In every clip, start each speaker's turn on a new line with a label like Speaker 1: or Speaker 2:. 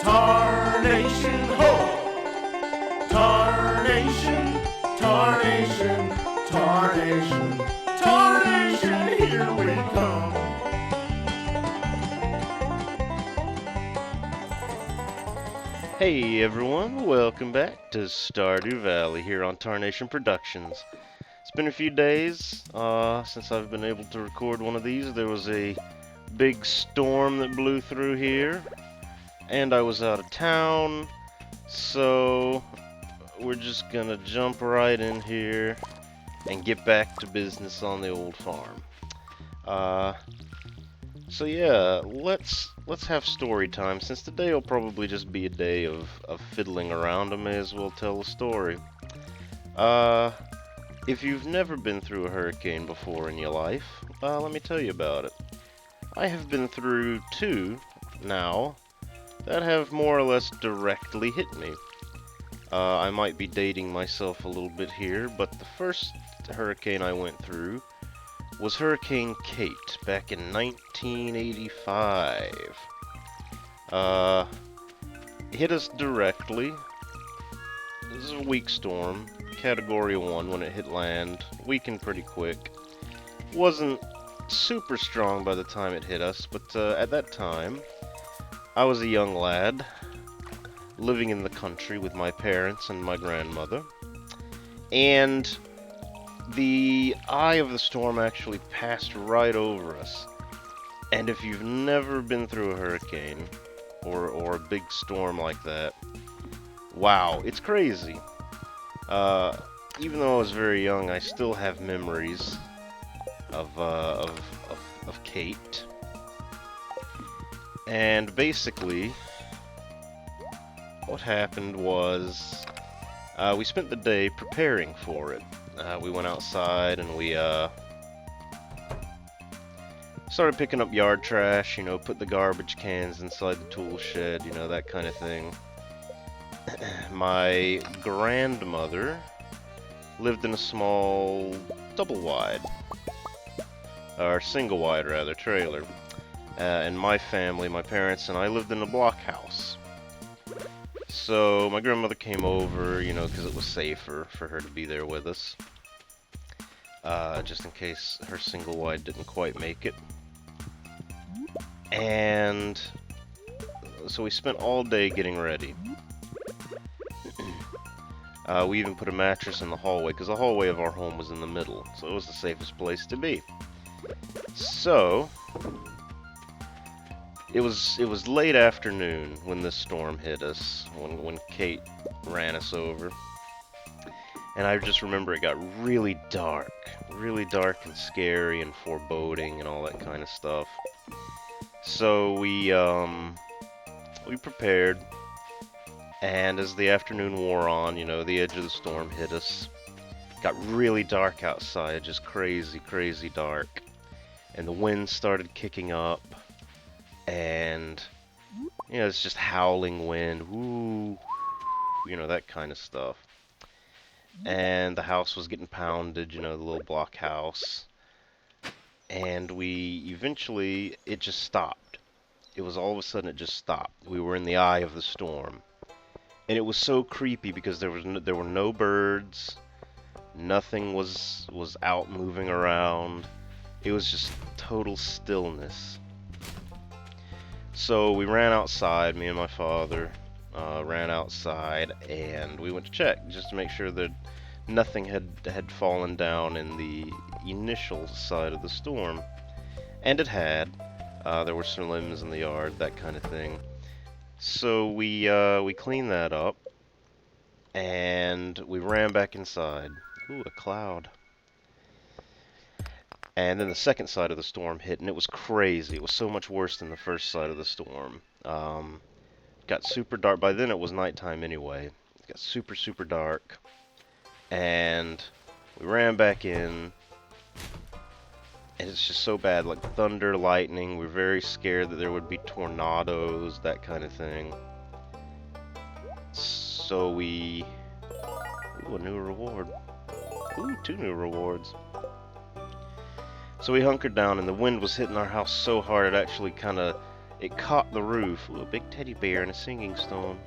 Speaker 1: Tarnation, ho! Tarnation, tarnation, tarnation, tarnation, here we come.
Speaker 2: Hey everyone, welcome back to Stardew Valley here on Tarnation Productions. It's been a few days since I've been able to record one of these. There was a big storm that blew through here, and I was out of town, so we're just gonna jump right in here and get back to business on the old farm. So yeah, let's have story time. Since today will probably just be a day of fiddling around, I may as well tell a story. If you've never been through a hurricane before in your life, let me tell you about it. I have been through two now that have more or less directly hit me. I might be dating myself a little bit here, but the first hurricane I went through was Hurricane Kate back in 1985. It hit us directly. This is a weak storm, Category 1 when it hit land, weakened pretty quick. Wasn't super strong by the time it hit us, but at that time, I was a young lad, living in the country with my parents and my grandmother, and the eye of the storm actually passed right over us. And if you've never been through a hurricane or a big storm like that, wow, it's crazy. Even though I was very young, I still have memories of Kate. And basically, what happened was we spent the day preparing for it. We went outside and we started picking up yard trash, put the garbage cans inside the tool shed, that kind of thing. My grandmother lived in a small double wide, or single wide rather, trailer. And my family, my parents and I lived in a block house. So my grandmother came over, because it was safer for her to be there with us. Just in case her single wide didn't quite make it. And so we spent all day getting ready. We even put a mattress in the hallway, because the hallway of our home was in the middle, so it was the safest place to be. So it was late afternoon when this storm hit us, when Kate ran us over. And I just remember it got really dark and scary and foreboding and all that kind of stuff. So we prepared, and as the afternoon wore on, the edge of the storm hit us. Got really dark outside, just crazy dark. And the wind started kicking up, and it's just howling wind, woo, that kind of stuff. And the house was getting pounded, the little block house. And it just stopped. It was all of a sudden it just stopped. We were in the eye of the storm. And it was so creepy because there were no birds. Nothing was out moving around. It was just total stillness. So we ran outside, me and my father ran outside, and we went to check just to make sure that nothing had fallen down in the initial side of the storm. And it had. There were some limbs in the yard, that kind of thing. So we cleaned that up, and we ran back inside. Ooh, a cloud. And then the second side of the storm hit, and it was crazy. It was so much worse than the first side of the storm. Got super dark. By then it was nighttime anyway. It got super dark. And we ran back in, and it's just so bad, like thunder, lightning. We're very scared that there would be tornadoes, that kind of thing. So we... Ooh, a new reward. Ooh, 2 new rewards. So we hunkered down, and the wind was hitting our house so hard it actually kind of It caught the roof. Ooh, a big teddy bear and a singing stone.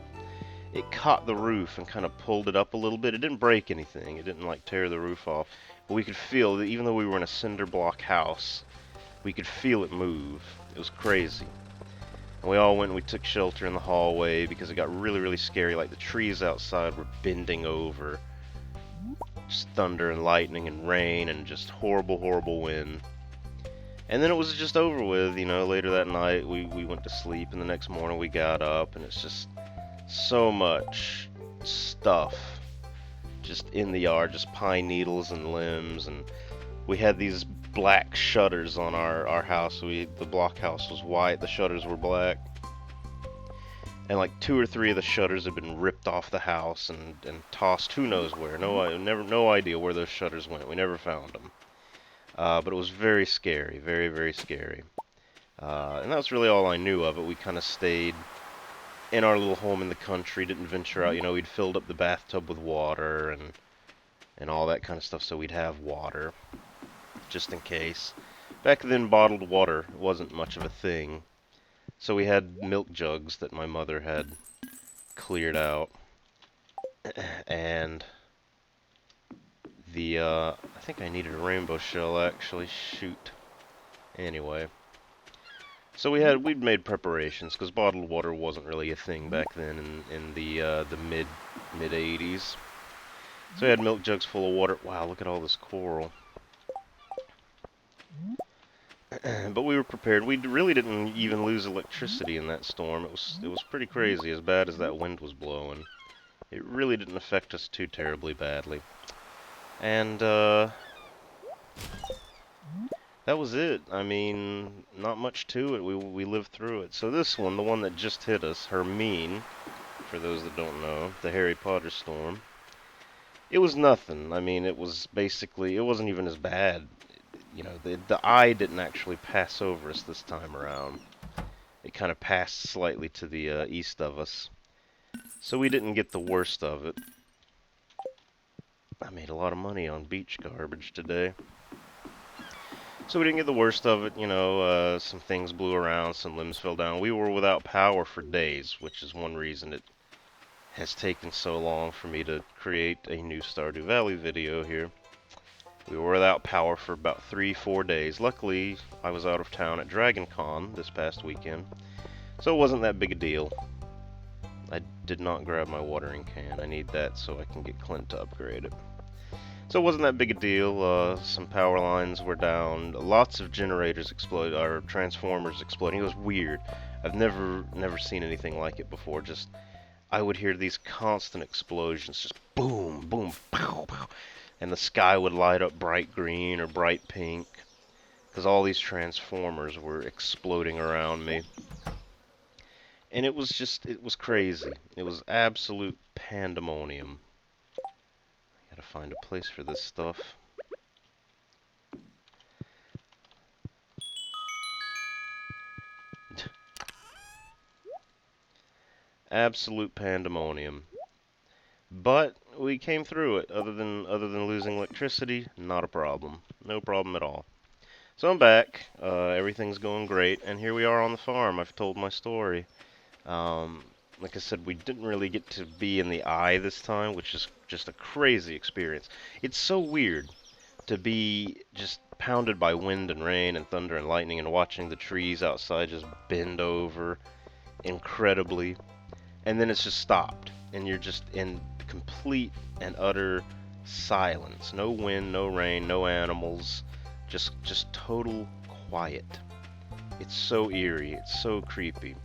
Speaker 2: It caught the roof and kind of pulled it up a little bit. It didn't break anything. It didn't like tear the roof off. But we could feel that even though we were in a cinder block house, we could feel it move. It was crazy. And we all went and we took shelter in the hallway because it got really, really scary. Like the trees outside were bending over. Just thunder and lightning and rain and just horrible, horrible wind. And then it was just over with, you know. Later that night we went to sleep, and the next morning we got up, and it's just so much stuff just in the yard, just pine needles and limbs. And we had these black shutters on our house. The block house was white, the shutters were black. And like 2 or 3 of the shutters had been ripped off the house and tossed who knows where. No idea where those shutters went. We never found them. But it was very scary, very, very scary. And that's really all I knew of it. We kind of stayed in our little home in the country, didn't venture out. You know, we'd filled up the bathtub with water and all that kind of stuff, so we'd have water, just in case. Back then, bottled water wasn't much of a thing. So we had milk jugs that my mother had cleared out. And I think I needed a rainbow shell, actually. Shoot. Anyway. So we'd made preparations, because bottled water wasn't really a thing back then in the mid 80s. So we had milk jugs full of water. Wow, look at all this coral. But we were prepared. We really didn't even lose electricity in that storm. It was pretty crazy, as bad as that wind was blowing. It really didn't affect us too terribly badly. And that was it. I mean, not much to it. We lived through it. So this one, the one that just hit us, Hermine, for those that don't know, the Harry Potter storm, it was nothing. I mean, it wasn't even as bad. You know, the eye didn't actually pass over us this time around. It kind of passed slightly to the east of us. So we didn't get the worst of it. I made a lot of money on beach garbage today. So we didn't get the worst of it, you know. Some things blew around, some limbs fell down. We were without power for days, which is one reason it has taken so long for me to create a new Stardew Valley video here. We were without power for about 3-4 days. Luckily, I was out of town at Dragon Con this past weekend, so it wasn't that big a deal. I did not grab my watering can. I need that so I can get Clint to upgrade it. So it wasn't that big a deal. Some power lines were down. Lots of generators exploded, or transformers exploding. It was weird. I've never seen anything like it before. Just, I would hear these constant explosions, just boom, boom, pow, pow. And the sky would light up bright green or bright pink, because all these transformers were exploding around me. And it was crazy. It was absolute pandemonium. I gotta find a place for this stuff. Absolute pandemonium. But we came through it. Other than losing electricity, not a problem. No problem at all. So I'm back. Everything's going great, and here we are on the farm. I've told my story. Like I said, we didn't really get to be in the eye this time, which is just a crazy experience. It's so weird to be just pounded by wind and rain and thunder and lightning and watching the trees outside just bend over incredibly, and then it's just stopped, and you're just in complete and utter silence. No wind, no rain, no animals, just total quiet. It's so eerie, it's so creepy.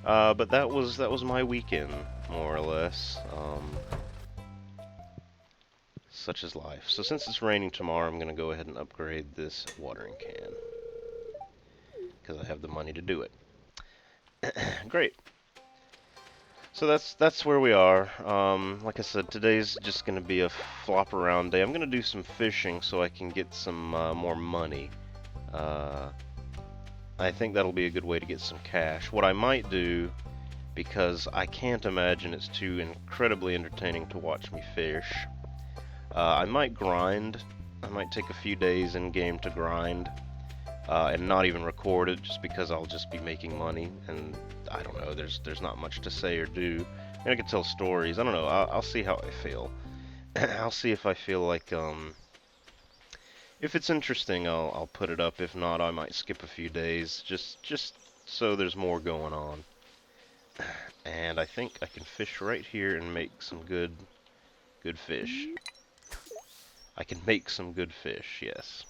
Speaker 2: But that was my weekend, more or less. Such is life. So since it's raining tomorrow, I'm gonna go ahead and upgrade this watering can, because I have the money to do it. Great. So that's where we are. Like I said, today's just gonna be a flop around day. I'm gonna do some fishing so I can get some more money. I think that'll be a good way to get some cash. What I might do, because I can't imagine it's too incredibly entertaining to watch me fish, I might grind. I might take a few days in game to grind. and not even record it, just because I'll just be making money, and I don't know, there's not much to say or do. I mean, I could tell stories. I don't know. I'll see how I feel. I'll see if I feel like if it's interesting, I'll put it up. If not, I might skip a few days, just so there's more going on. And I think I can fish right here and make some good fish. I can make some good fish, yes.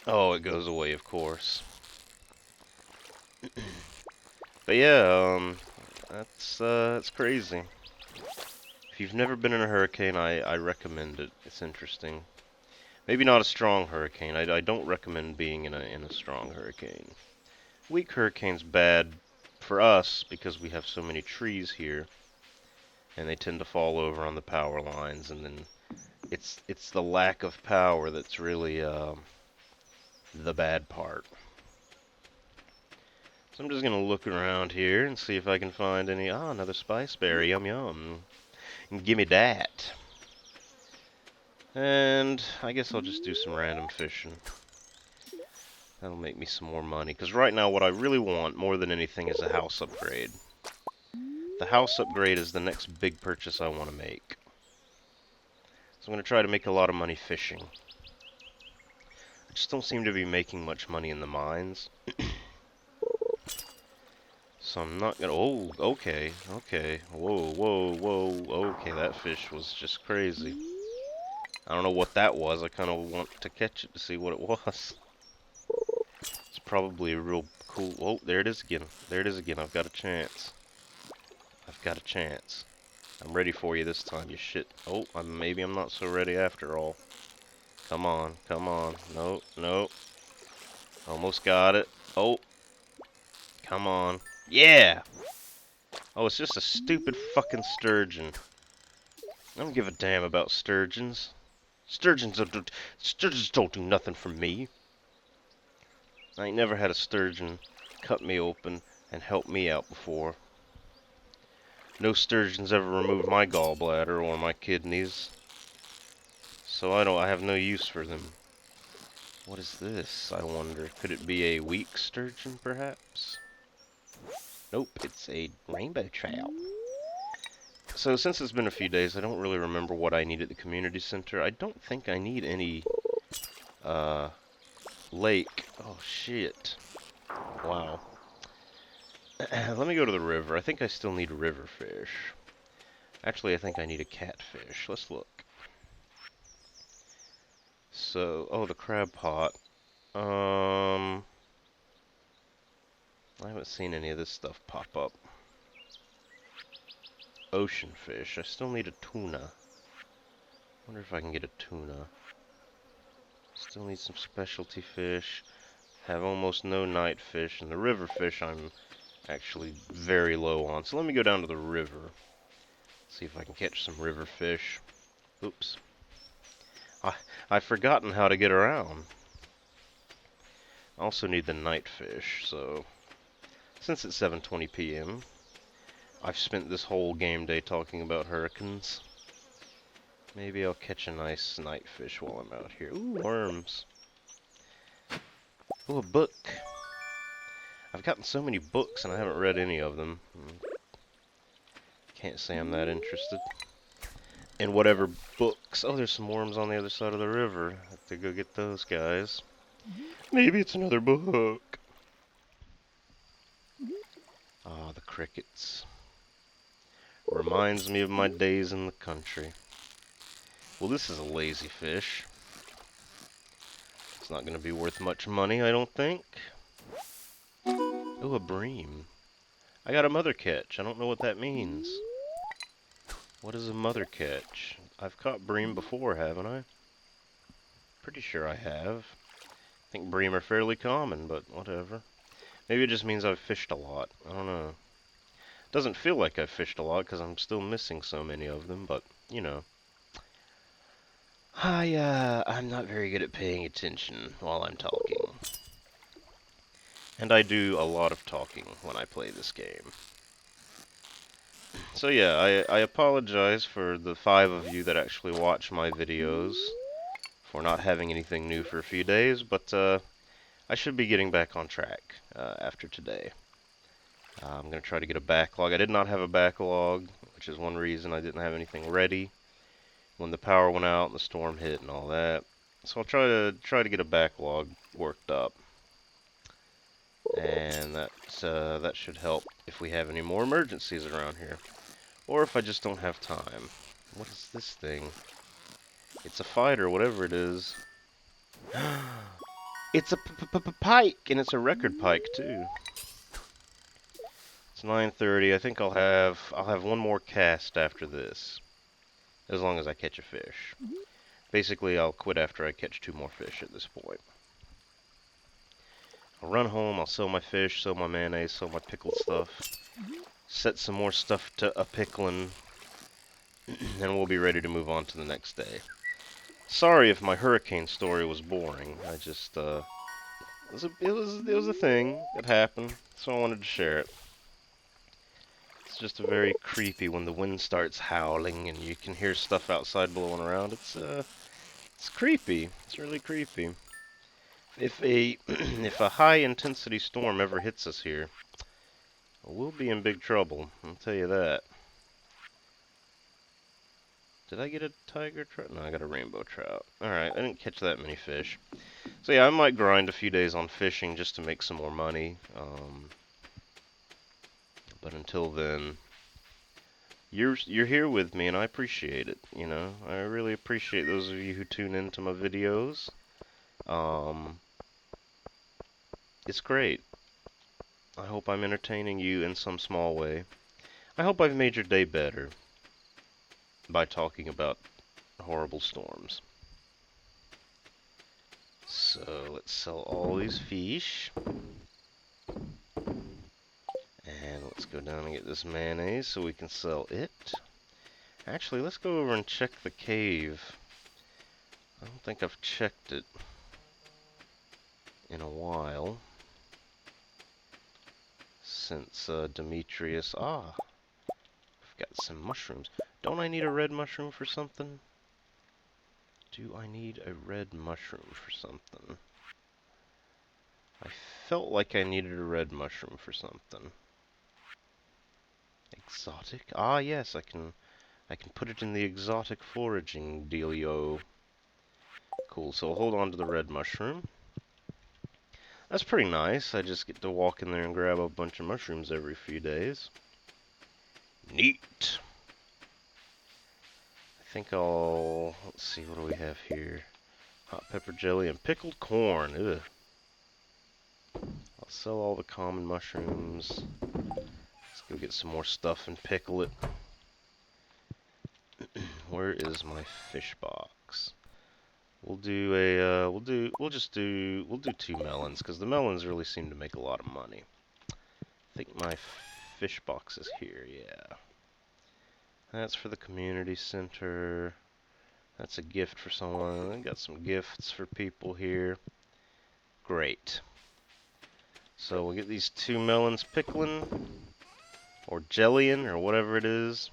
Speaker 2: Oh, it goes away, of course. But yeah, that's crazy. If you've never been in a hurricane, I recommend it. It's interesting. Maybe not a strong hurricane. I don't recommend being in a strong hurricane. Weak hurricane's bad for us because we have so many trees here, and they tend to fall over on the power lines, and then it's the lack of power that's really the bad part. So I'm just gonna look around here and see if I can find any. Ah, another spice berry. Yum yum. Gimme that. And I guess I'll just do some random fishing. That'll make me some more money. Because right now what I really want more than anything is a house upgrade. The house upgrade is the next big purchase I want to make. So I'm going to try to make a lot of money fishing. I just don't seem to be making much money in the mines. So I'm not going to... Oh, okay, okay. Whoa, whoa, whoa. Okay, that fish was just crazy. I don't know what that was. I kind of want to catch it to see what it was. It's probably a real cool... Oh, there it is again. There it is again. I've got a chance. I've got a chance. I'm ready for you this time, you shit. Oh, maybe I'm not so ready after all. Come on, come on. No, no. Almost got it. Oh. Come on. Yeah! Oh, it's just a stupid fucking sturgeon. I don't give a damn about sturgeons. Sturgeons don't do nothing for me. I ain't never had a sturgeon cut me open and help me out before. No sturgeons ever removed my gallbladder or my kidneys. So I have no use for them. What is this, I wonder? Could it be a weak sturgeon, perhaps? Nope, it's a rainbow trout. So since it's been a few days, I don't really remember what I need at the community center. I don't think I need any, lake. Oh, shit. Wow. Let me go to the river. I think I still need river fish. Actually, I think I need a catfish. Let's look. So, oh, the crab pot. I haven't seen any of this stuff pop up. Ocean fish. I still need a tuna. Wonder if I can get a tuna. Still need some specialty fish. Have almost no night fish, and the river fish I'm actually very low on. So let me go down to the river. See if I can catch some river fish. Oops. I've forgotten how to get around. I also need the night fish, so since it's 7:20 p.m., I've spent this whole game day talking about hurricanes. Maybe I'll catch a nice night fish while I'm out here. Ooh, worms. Ooh, a book. I've gotten so many books and I haven't read any of them. Can't say I'm that interested in whatever books. Oh, there's some worms on the other side of the river. I have to go get those guys. Maybe it's another book. Ah, the crickets. Reminds me of my days in the country. Well, this is a lazy fish. It's not going to be worth much money, I don't think. Oh, a bream. I got a mother catch. I don't know what that means. What is a mother catch? I've caught bream before, haven't I? Pretty sure I have. I think bream are fairly common, but whatever. Maybe it just means I've fished a lot. I don't know. Doesn't feel like I've fished a lot because I'm still missing so many of them, but, you know. I'm not very good at paying attention while I'm talking. And I do a lot of talking when I play this game. So yeah, I apologize for the 5 of you that actually watch my videos for not having anything new for a few days, but I should be getting back on track after today. I'm going to try to get a backlog. I did not have a backlog, which is one reason I didn't have anything ready when the power went out and the storm hit and all that. So I'll try to get a backlog worked up, and that should help if we have any more emergencies around here, or if I just don't have time. What is this thing? It's a fighter, whatever it is. It's a pike, and it's a record pike too. It's 9:30. I think I'll have one more cast after this, as long as I catch a fish. Basically, I'll quit after I catch 2 more fish at this point. I'll run home, I'll sell my fish, sell my mayonnaise, sell my pickled stuff, set some more stuff to a-pickling, and we'll be ready to move on to the next day. Sorry if my hurricane story was boring. I just, it was a thing that happened, so I wanted to share it. It's just very creepy when the wind starts howling and you can hear stuff outside blowing around. It's creepy. It's really creepy. If a if a high intensity storm ever hits us here, we'll be in big trouble. I'll tell you that. Did I get a tiger trout? No, I got a rainbow trout. Alright, I didn't catch that many fish. So yeah, I might grind a few days on fishing just to make some more money. But until then, you're here with me, and I appreciate it. You know, I really appreciate those of you who tune into my videos. It's great. I hope I'm entertaining you in some small way. I hope I've made your day better by talking about horrible storms. So let's sell all these fish. And let's go down and get this mayonnaise so we can sell it. Actually, let's go over and check the cave. I don't think I've checked it in a while. Since Demetrius... I've got some mushrooms. Don't I need a red mushroom for something? Do I need a red mushroom for something? I felt like I needed a red mushroom for something. Exotic? Ah, yes, I can put it in the exotic foraging dealio. Cool, so I'll hold on to the red mushroom. That's pretty nice. I just get to walk in there and grab a bunch of mushrooms every few days. Neat. I think let's see, what do we have here? Hot pepper jelly and pickled corn. Ugh. I'll sell all the common mushrooms. Let's go get some more stuff and pickle it. Where is my fish box? We'll do 2 melons, because the melons really seem to make a lot of money. I think my fish box is here, yeah. That's for the community center. That's a gift for someone. I got some gifts for people here. Great. So we'll get these 2 melons pickling, or jellying, or whatever it is.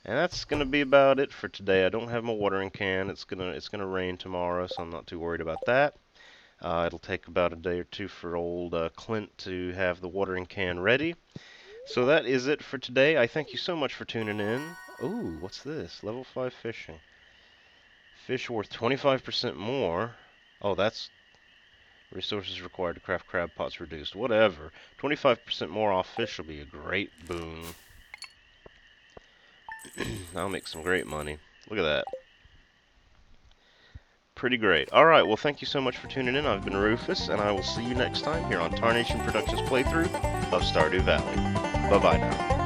Speaker 2: And that's gonna be about it for today. I don't have my watering can. It's gonna rain tomorrow, so I'm not too worried about that. It'll take about a day or 2 for old Clint to have the watering can ready. So that is it for today. I thank you so much for tuning in. Ooh, what's this? Level 5 fishing. Fish worth 25% more. Oh, that's resources required to craft crab pots reduced. Whatever. 25% more off fish will be a great boon. I'll make some great money. Look at that. Pretty great. Alright, well thank you so much for tuning in. I've been Rufus, and I will see you next time here on Tarnation Productions playthrough of Stardew Valley. Bye-bye now.